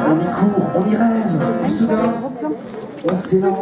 On y court, on y rêve, puis soudain, on s'élance.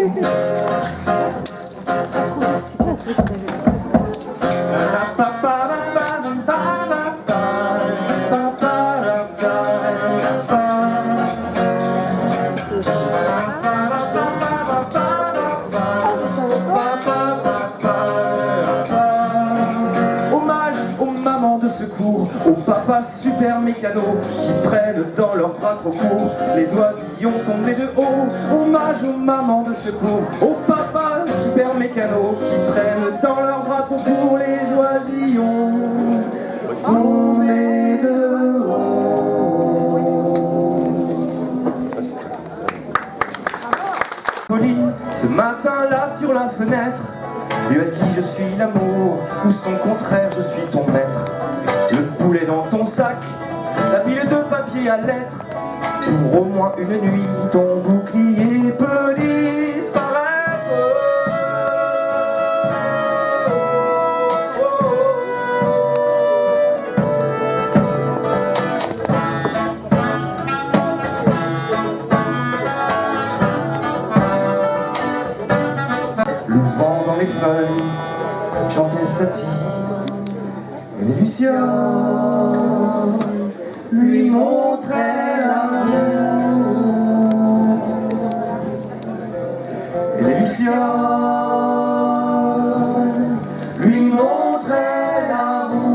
Aux papas super mécanos qui prennent dans leurs bras trop courts les oisillons tombés de haut. Hommage aux mamans de secours, aux papas super mécanos qui prennent dans leurs bras trop courts les oisillons tombés de haut. Pauline, ce matin-là sur la fenêtre, lui a dit je suis l'amour, ou son contraire je suis ton maître. Le poulet dans ton sac, la pile de papier à lettres. Pour au moins une nuit, ton bouclier peut disparaître. Le vent dans les feuilles chantait Satie. Et Lucien lui montrait l'amour. Et Lucien lui montrait l'amour.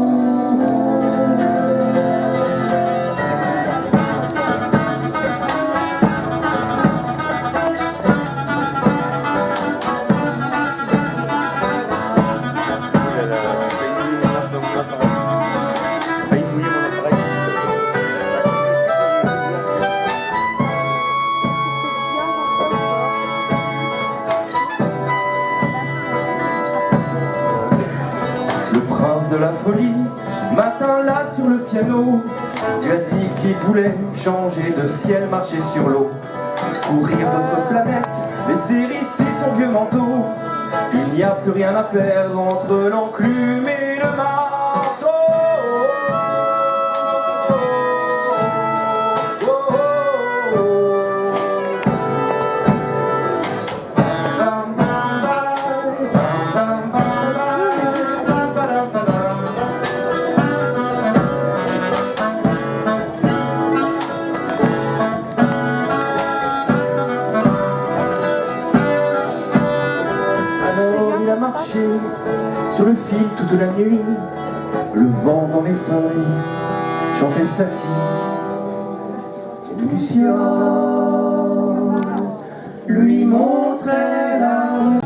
De la folie, ce matin-là sur le piano, tu as dit qu'il voulait changer de ciel, marcher sur l'eau, courir d'autres planètes, laisser ici son vieux manteau. Il n'y a plus rien à perdre entre l'enclume et le marteau. Sur le fil toute la nuit, le vent dans les feuilles chantait Satie. Et Lucien lui montrait l'amour.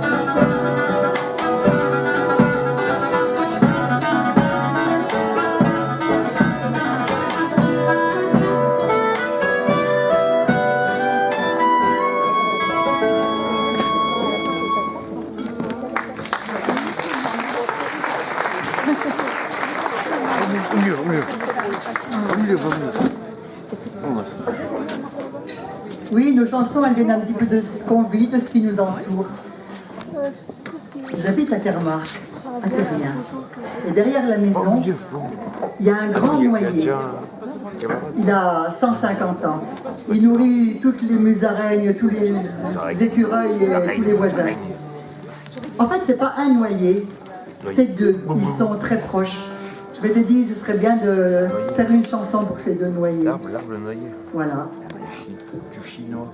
Oui, nos chansons, elles viennent un petit peu de ce qu'on vit, de ce qui nous entoure. J'habite à Kermark, à Terrien. Et derrière la maison, il y a un grand noyer. Il a 150 ans. Il nourrit toutes les musaraignes, tous les écureuils et tous les voisins. En fait, c'est pas un noyer, c'est deux. Ils sont très proches. Je m'étais dit, ce serait bien de faire une chanson pour ces deux noyers. L'arbre noyer. Voilà. Du chinois.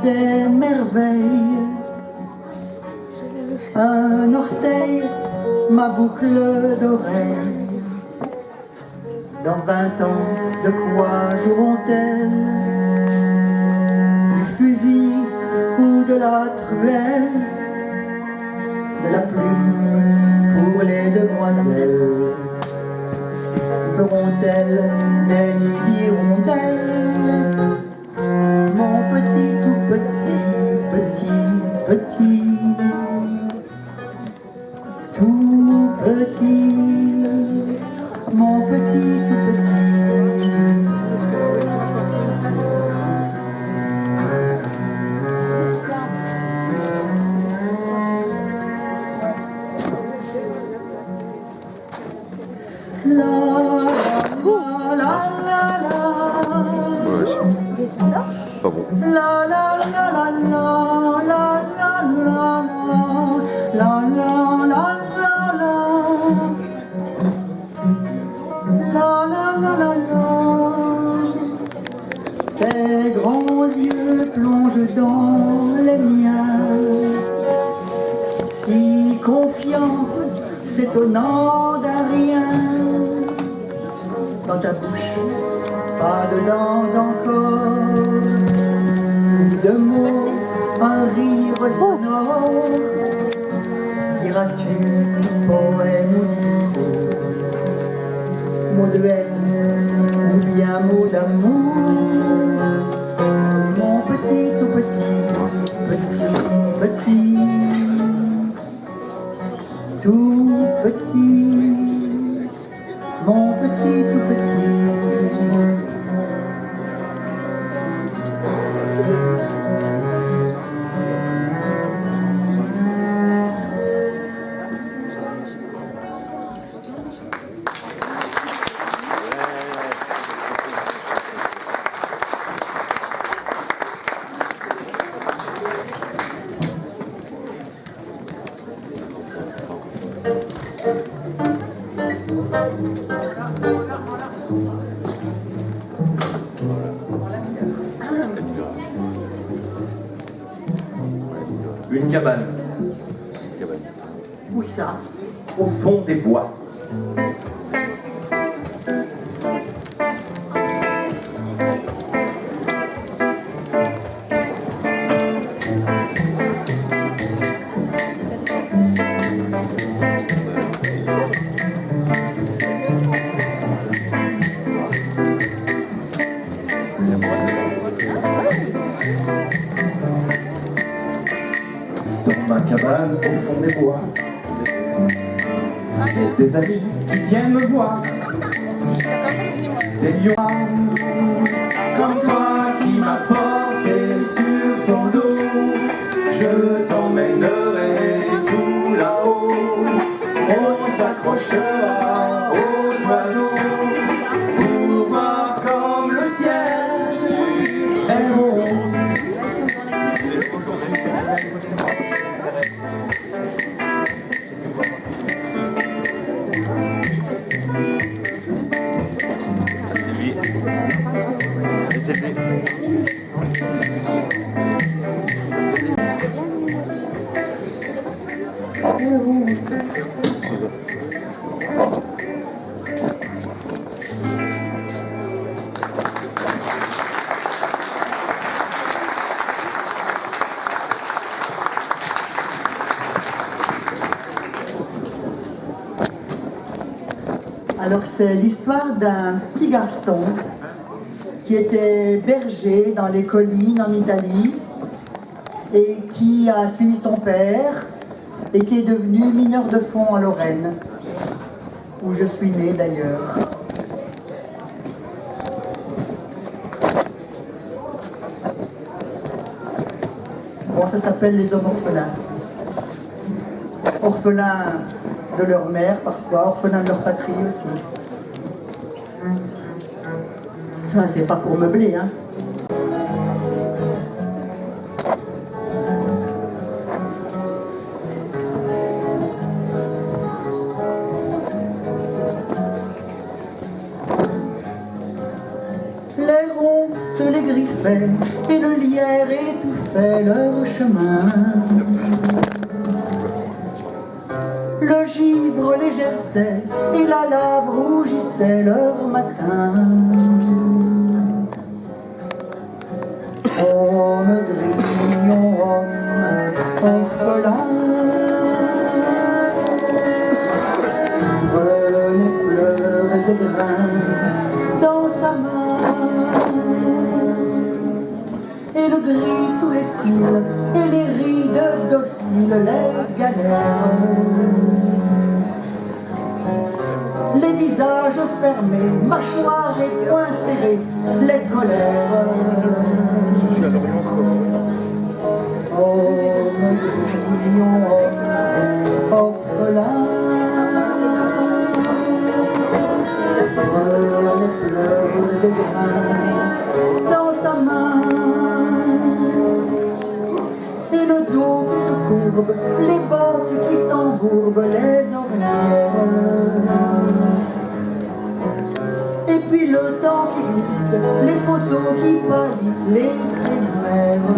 Des merveilles, un orteil, ma boucle d'oreille. Dans 20 ans, de quoi joueront-elles? Du fusil ou de la truelle? De la plume pour les demoiselles? Feront-elles des diront Ouais, c'est pas bon. La la la la la la la la la la la la la la la la la. Tes grands yeux plongent dans les miens, si confiant, s'étonnant d'un rien. Dans ta bouche, pas de dents encore, ni de mots, un rire sonore. Diras-tu poème ou discours, mot de haine ou bien mot d'amour? Mon petit, tout petit, petit, petit, tout petit, mon petit, tout petit. Une cabane, Où ça? au fond des bois. Dans ma cabane, au fond des bois, j'ai des amis qui viennent me voir, des lions comme toi qui m'as porté sur ton dos. Je t'emmènerai tout là-haut, on s'accrochera aux oiseaux pour voir comme le ciel est beau. Alors c'est l'histoire d'un petit garçon qui était berger dans les collines en Italie et qui a suivi son père et qui est devenu mineur de fond en Lorraine, où je suis né d'ailleurs. Bon, ça s'appelle les hommes orphelins. Orphelins de leur mère parfois, orphelins de leur patrie aussi. Ça, c'est pas pour meubler, hein. Les ronces, les griffets et le lierre étouffaient leur chemin. Le givre les gerçait et la lave rougissait leur matin. Homme grillon, homme orphelin, prenez pleurs et grains dans sa main. Et le gris sous les cils et les rides dociles, les galères. Les visages fermés, mâchoires et poings serrés, les colères. Homme grillon, homme orphelin, prenez pleurs égrins dans sa main. Et le dos qui se courbe, les bottes qui s'embourbent, les ornières. Et puis le temps qui glisse, les photos qui pâlissent, les éphémères.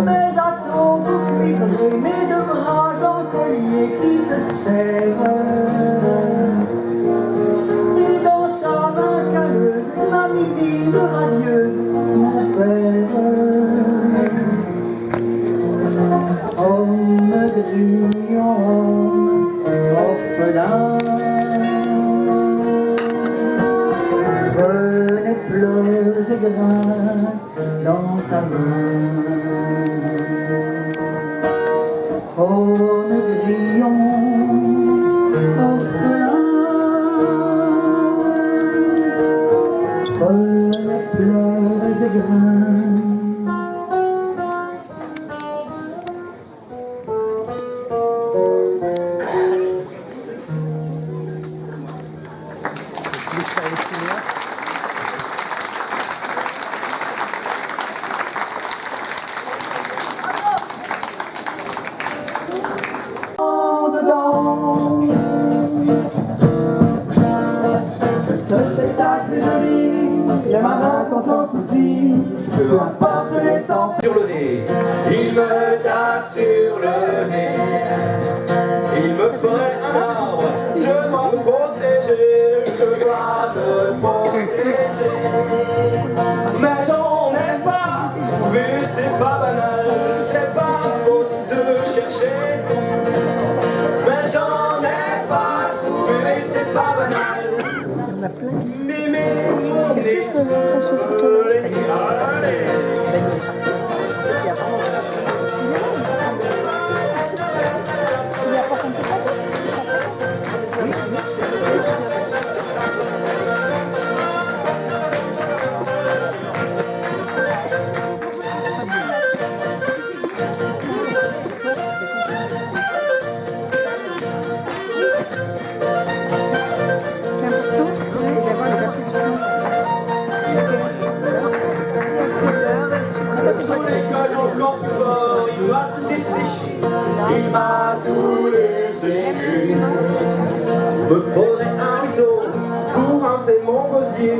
Mes atomes cuivrés, mes deux bras en collier qui te serrent. Et dans ta main calleuse, ma mimine radieuse, mon père. Homme grillon, orphelin. Venez pleurs et grains dans sa main. Homme grillon, orphelin. Venez pleurs et grains. Ce spectacle est joli, les marins sont sans souci, peu importe les temps. Sur le nez, il me tape sur le nez, il me ferait un arbre, je dois me protéger, je dois me protéger. Mais j'en ai pas trouvé, c'est pas banal, c'est pas faute de chercher. Mais j'en ai pas trouvé, c'est pas banal. Est-ce que je peux montrer ce photo Le soleil colle encore plus fort, il m'a tout desséché, il m'a tout desséché. Me faudrait un ruisseau pour rincer mon gosier,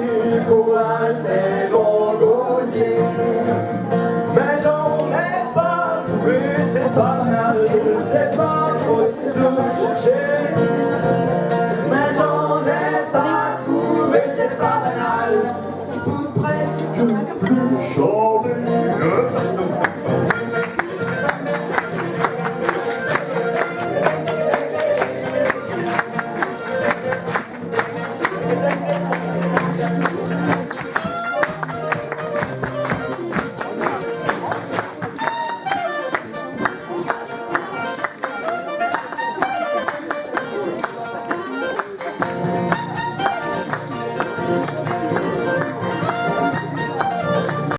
pour rincer mon gosier. Mais j'en ai pas trouvé, c'est pas banal, c'est pas faute de chercher. Mais j'en ai pas trouvé, c'est pas banal, je peux presque plus chanter.